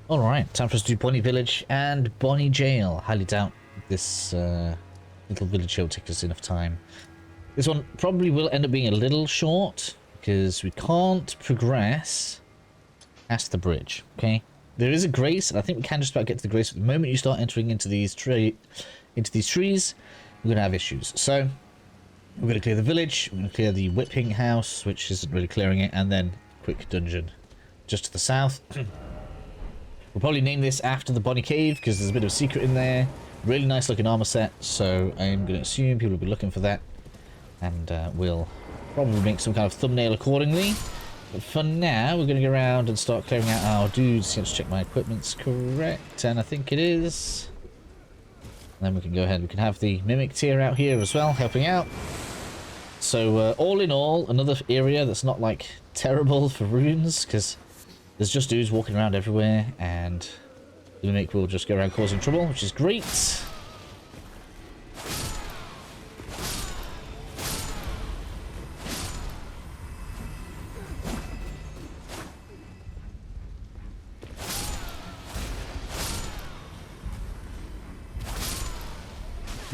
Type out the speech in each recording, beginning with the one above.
Alright, time for us to do Bonny Village and Bonny Jail. Highly doubt this little village will take us enough time. This one probably will end up being a little short because we can't progress past the bridge, okay? There is a grace, and I think we can just about get to the grace. But the moment you start entering into these trees, we're going to have issues. So, we're going to clear the village, we're going to clear the whipping house, which isn't really clearing it, and then quick dungeon just to the south. We'll probably name this after the Bonny Cave, because there's a bit of a secret in there. Really nice looking armor set, so I'm going to assume people will be looking for that. And we'll probably make some kind of thumbnail accordingly. But for now, we're going to go around and start clearing out our dudes. Let's check my equipment's correct, and I think it is. And then we can go ahead, we can have the Mimic tier out here as well, helping out. So all in all, another area that's not like terrible for runes, because there's just dudes walking around everywhere, and the Mimic will just go around causing trouble, which is great.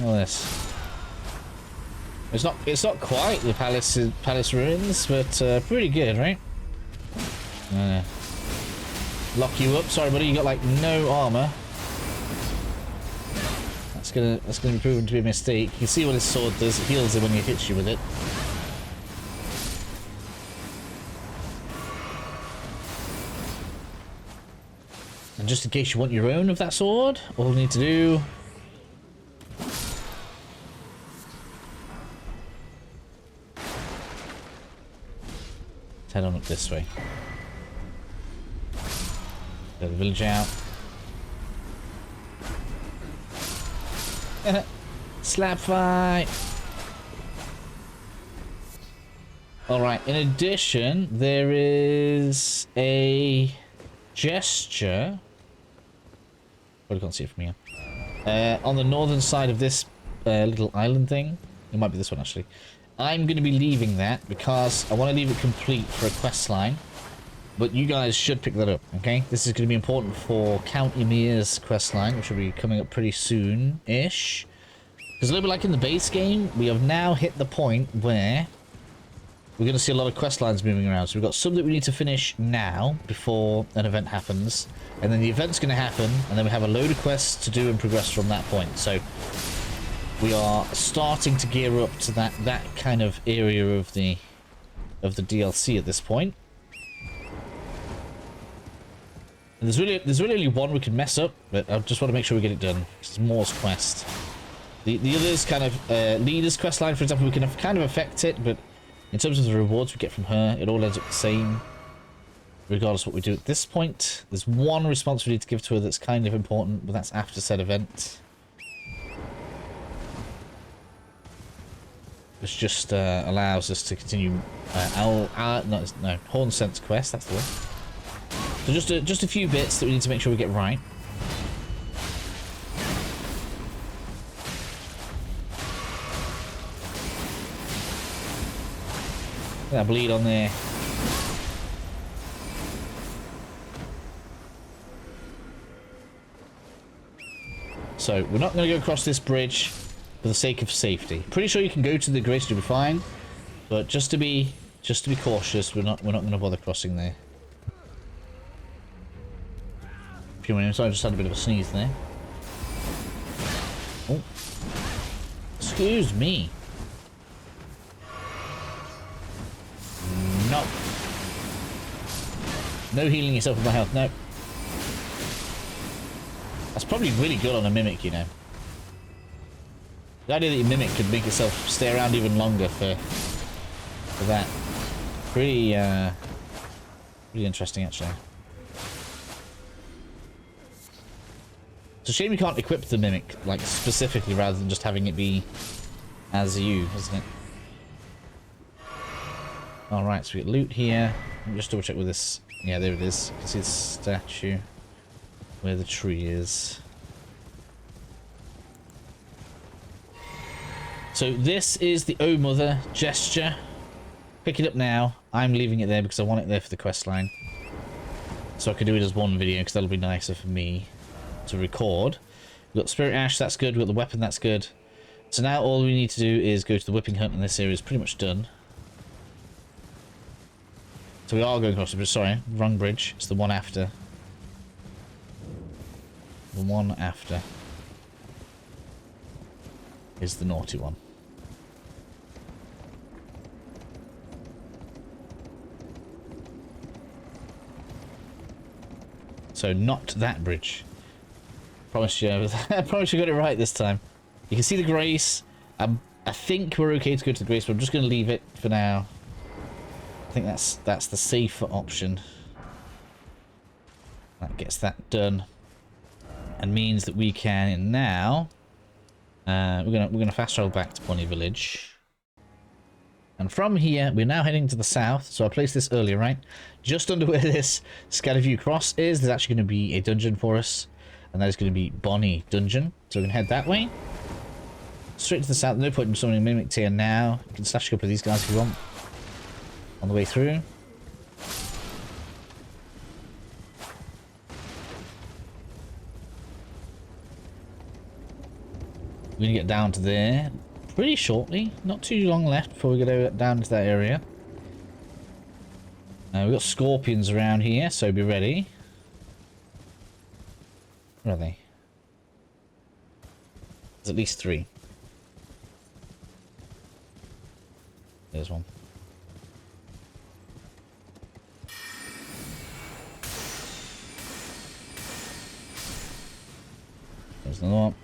All this. It's not quite the palace ruins, but pretty good, right? Lock you up. Sorry, buddy. You got like no armor. That's gonna be proven to be a mistake. You can see what his sword does. It heals him when he hits you with it. And just in case you want your own of that sword, all we need to do. Head on up this way. Get the village out. Slap fight! Alright, in addition, there is a gesture. Probably can't see it from here. On the northern side of this little island thing. It might be this one, actually. I'm going to be leaving that because I want to leave it complete for a quest line. But you guys should pick that up, okay? This is going to be important for Count Ymir's quest line, which will be coming up pretty soon-ish. Because a little bit like in the base game, we have now hit the point where we're going to see a lot of quest lines moving around. So we've got some that we need to finish now before an event happens. And then the event's going to happen, and then we have a load of quests to do and progress from that point. So we are starting to gear up to that kind of area of the DLC at this point. And there's really only one we can mess up, but I just want to make sure we get it done. It's Moore's quest. The others kind of leader's quest line, for example, we can kind of affect it, but in terms of the rewards we get from her, it all ends up the same, regardless of what we do at this point. There's one response we need to give to her that's kind of important, but that's after said event. Which just allows us to continue Horn Sense quest, that's the one. So just a few bits that we need to make sure we get right. That bleed on there. So we're not going to go across this bridge for the sake of safety. Pretty sure you can go to the grace, you'll be fine. But just to be cautious, we're not going to bother crossing there. A few minutes. I just had a bit of a sneeze there. Oh, excuse me. No. No healing yourself with my health. No. That's probably really good on a Mimic, you know. The idea that your Mimic could make itself stay around even longer for that. Pretty interesting, actually. It's a shame you can't equip the Mimic, like, specifically, rather than just having it be as you, isn't it? Alright, so we get loot here. Let me just double check with this. Yeah, there it is. You can see the statue where the tree is. So this is the Oh Mother gesture. Pick it up now. I'm leaving it there because I want it there for the quest line. so I can do it as one video because that'll be nicer for me to record. We've got Spirit Ash, that's good. We've got the weapon, that's good. So now all we need to do is go to the whipping hunt, and this area is pretty much done. So we are going across the bridge. Sorry, wrong bridge. It's the one after. The one after is the naughty one. So not that bridge. Promise you, I promise you got it right this time. You can see the grace. I think we're okay to go to the grace, but I'm just going to leave it for now. I think that's the safer option. That gets that done, and means that we can now. We're gonna fast travel back to Bonny Village. And from here, we're now heading to the south. So I placed this earlier, right? Just under where this Scatterview Cross is, there's actually going to be a dungeon for us. And that is going to be Bonny Dungeon. So we're going to head that way. Straight to the south. No point in summoning Mimic Tear now. You can slash a couple of these guys if you want. On the way through. We're going to get down to there pretty shortly. Not too long left before we get down to that area. We've got scorpions around here, so be ready. Where are they? There's at least 3. There's one. There's another one.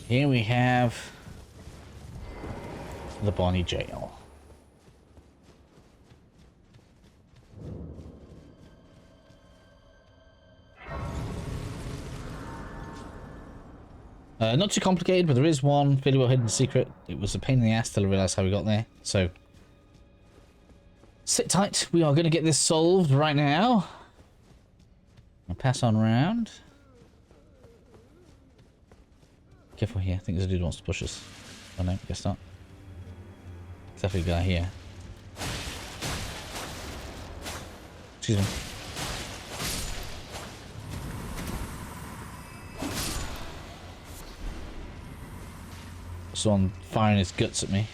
Here we have the Bonny Gaol. Not too complicated, but there is one fairly well hidden secret. It was a pain in the ass till I realised how we got there. So, sit tight. We are going to get this solved right now. I'll pass on round. Careful here. I think there's a dude who wants to push us. Oh no, guess not. Except for the guy here. Excuse me. Someone firing his guts at me.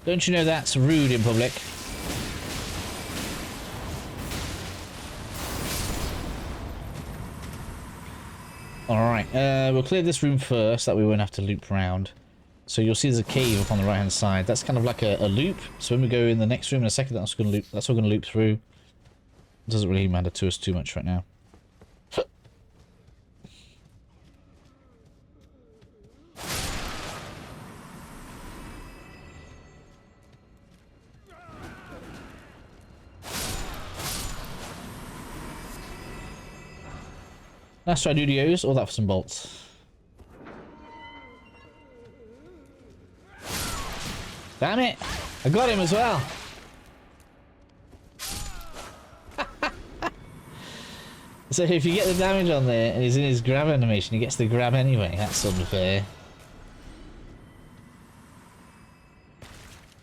Don't you know that's rude in public? Alright, we'll clear this room first, that we won't have to loop around. So you'll see there's a cave up on the right hand side. That's kind of like a loop. So when we go in the next room in a second, that's all going to loop through. It doesn't really matter to us too much right now. Let's try Dudios, all that for some bolts. Damn it! I got him as well! So if you get the damage on there and he's in his grab animation, he gets the grab anyway. That's unfair.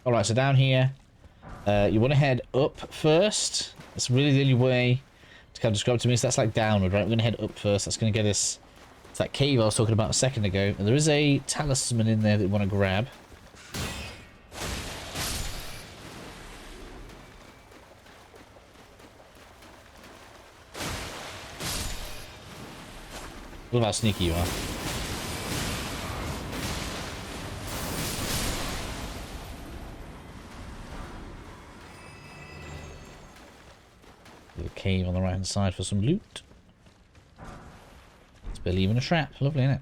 Alright, so down here, you want to head up first. That's really the only way to kind of describe it to me. So that's like downward, right? We're going to head up first. That's going to get us to that cave I was talking about a second ago. And there is a talisman in there that we want to grab. Look how sneaky you are. Little cave on the right hand side for some loot. It's barely even a trap. Lovely, isn't it?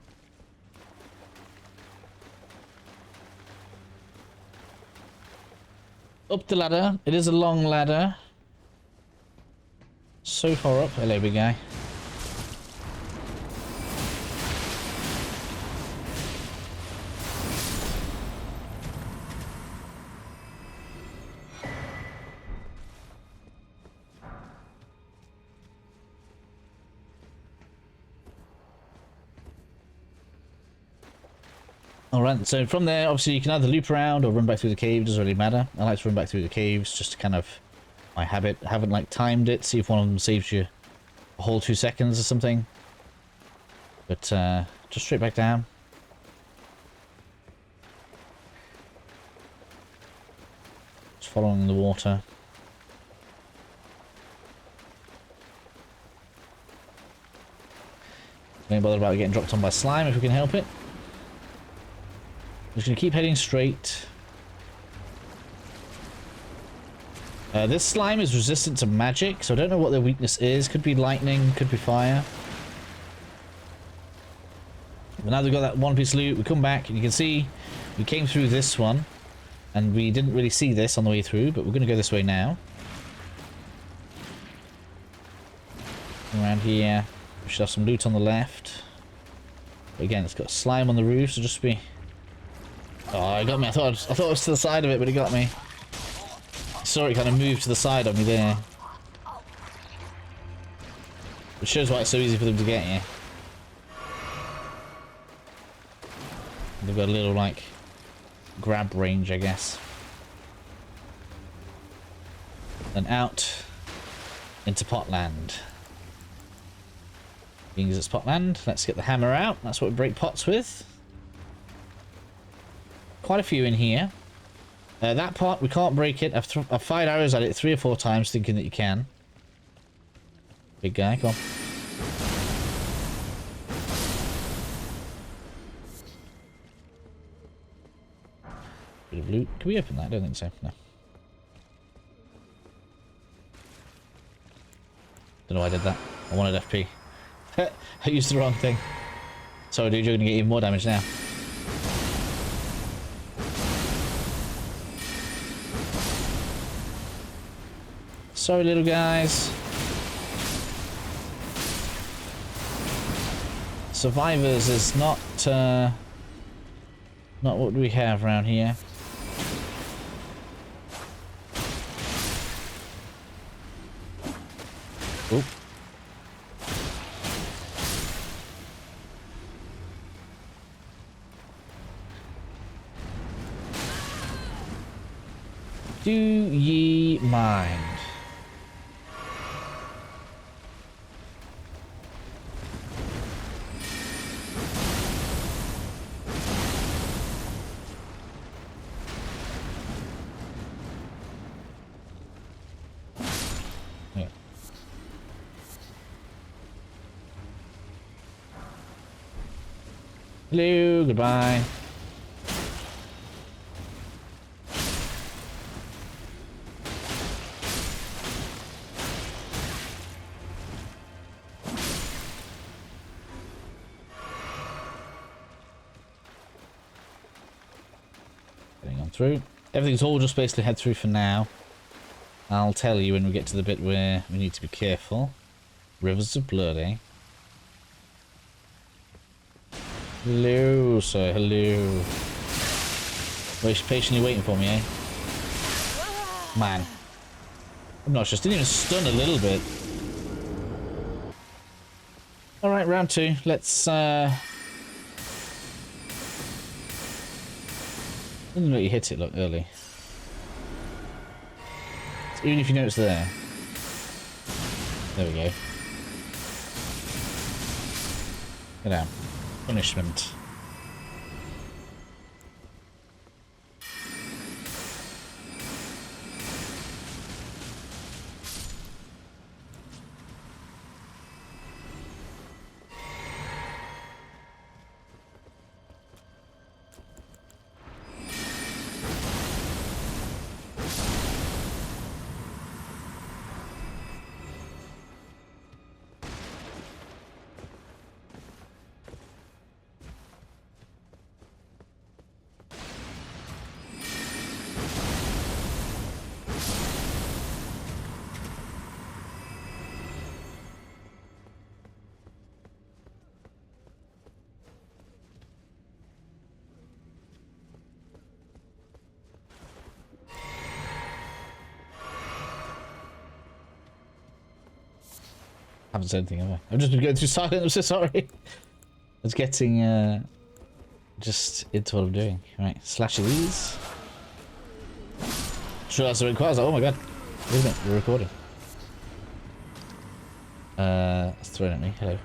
Up the ladder. It is a long ladder. So far up. Hello, big guy. Alright, so from there, obviously you can either loop around or run back through the cave, doesn't really matter. I like to run back through the caves just to kind of my habit. I haven't like timed it, see if one of them saves you a whole 2 seconds or something. But just straight back down. Just following the water. Don't bother about getting dropped on by slime if we can help it. Just gonna keep heading straight. This slime is resistant to magic, so I don't know what their weakness is. Could be lightning, could be fire. But now they've got that one piece of loot, we come back and you can see we came through this one and we didn't really see this on the way through, but we're going to go this way now. Around here, we should have some loot on the left. But again, it's got slime on the roof, so just be... Oh, it got me. I thought it was to the side of it, but it got me. I saw it kind of move to the side of me there. Which shows why it's so easy for them to get you. They've got a little, like, grab range, I guess. Then out into Potland. Being as it's Potland, let's get the hammer out. That's what we break pots with. Quite a few in here. That pot, we can't break it. I've fired arrows at it 3 or 4 times thinking that you can. Big guy, come on. Bit of loot. Can we open that? I don't think so. No. Don't know why I did that. I wanted FP. I used the wrong thing. Sorry dude, you're gonna get even more damage now. Sorry little guys. Survivors is not what we have around here. Oop. Do ye mind? Hello, goodbye. Getting on through. Everything's all just basically head through for now. I'll tell you when we get to the bit where we need to be careful. Rivers of blood, eh? Hello, sir. Hello. Patiently waiting for me, eh? Man. Obnoxious. Didn't even stun a little bit. Alright, round 2. Let's, Doesn't let you hit it, look, early. Even if you know it's there. There we go. Get down. Punishment. I haven't said anything, have I? I've just been going through silent, I'm so sorry. I was getting, just into what I'm doing. Right, slashing these. Sure, that's what it requires. Oh my god. Isn't it? We're recording. It's thrown at me. Hello.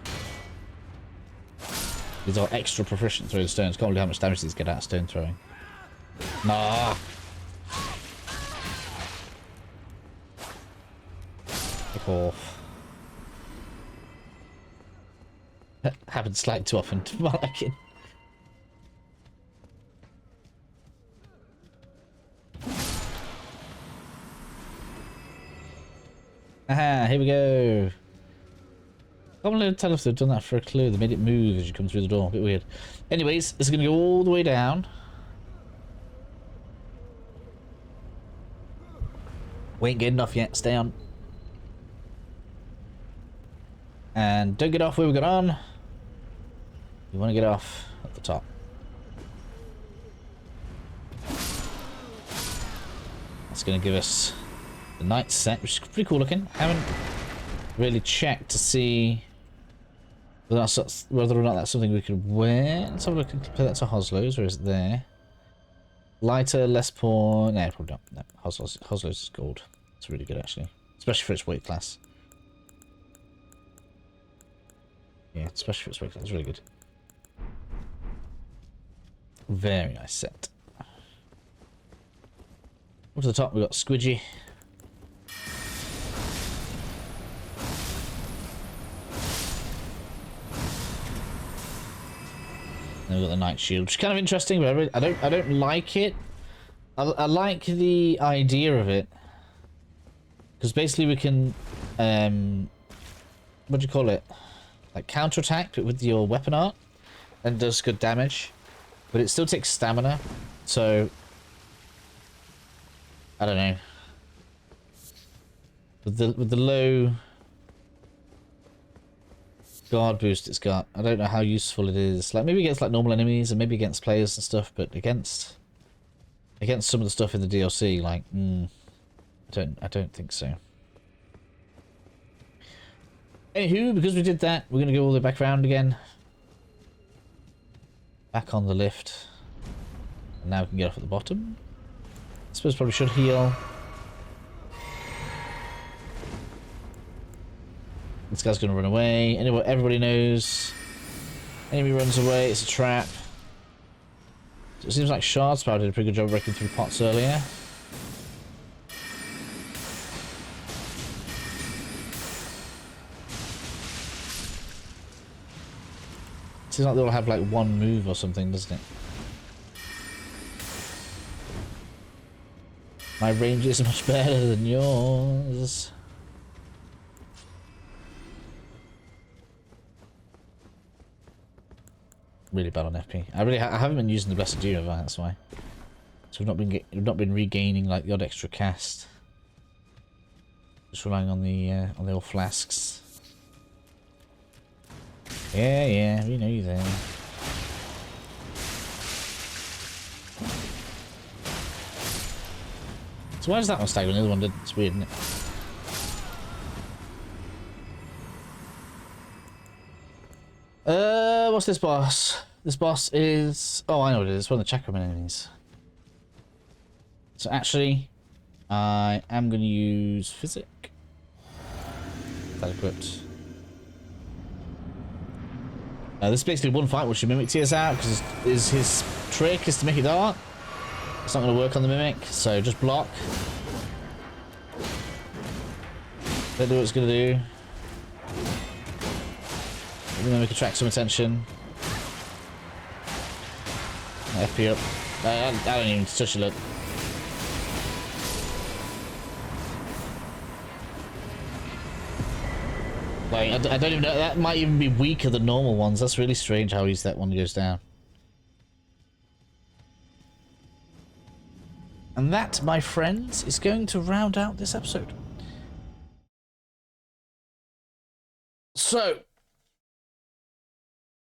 These are extra proficient throwing stones. Can't believe how much damage these get out of stone throwing. Nah. Fuck off. That happens slightly too often to my liking. Aha, here we go. Can't really tell if they've done that for a clue. They made it move as you come through the door. A bit weird. Anyways, this is going to go all the way down. We ain't getting off yet. Stay on. And don't get off where we got on. You want to get off at the top. That's going to give us the night set, which is pretty cool looking. I haven't really checked to see whether or not that's something we could wear. Let's have a look and compare that to Hoslow's. Where is it there? Lighter, less poor. No, probably not. No, Hoslow's is gold. It's really good actually, especially for its weight class. Yeah, especially for its weight class, it's really good. Very nice set. Up to the top, we've got Squidgy. And we've got the Night Shield, which is kind of interesting, but I don't like it. I like the idea of it, because basically we can, what do you call it? Like counterattack with your weapon art, and does good damage, but it still takes stamina. So I don't know. With the low guard boost it's got, I don't know how useful it is. Like maybe against like normal enemies and maybe against players and stuff, but against some of the stuff in the DLC, like I don't think so. Anywho, because we did that, we're gonna go all the way back around again. Back on the lift. And now we can get off at the bottom. I suppose probably should heal. This guy's gonna run away. Anyway, everybody knows. Enemy runs away, it's a trap. So it seems like Shards did a pretty good job breaking through pots earlier. Seems like they all have like one move or something, doesn't it? My range is much better than yours. Really bad on FP. I haven't been using the Blessed Dew, have I? That's why. So we've not been regaining like the odd extra cast. Just relying on the old flasks. Yeah, we know you there. So why does that one stagger and the other one didn't? It's weird, isn't it? What's this boss? This boss is... Oh, I know what it is. It's one of the Chakram enemies. So actually, I am going to use Physic. That equipped. This is basically one fight which should mimic tears out, because his trick is to make it dark. It's not going to work on the mimic, so just block. Don't do what it's going to do. The mimic attracts some attention. FP up. I don't even touch a look. Like, I don't even know. That might even be weaker than normal ones. That's really strange how easy that one goes down. And that, my friends, is going to round out this episode. So,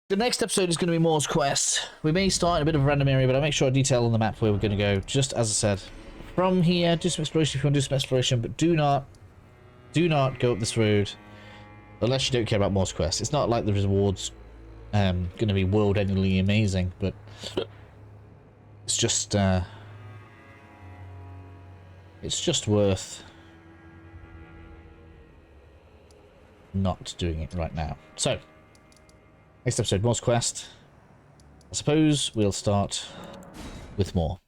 the next episode is going to be Moore's Quest. We may start in a bit of a random area, but I'll make sure I detail on the map where we're going to go. Just as I said, from here, do some exploration if you want to do some exploration, but do not go up this road unless you don't care about Moore's Quest. It's not like the rewards going to be world-endingly amazing, but it's just worth not doing it right now. So, next episode, Morse Quest. I suppose we'll start with more.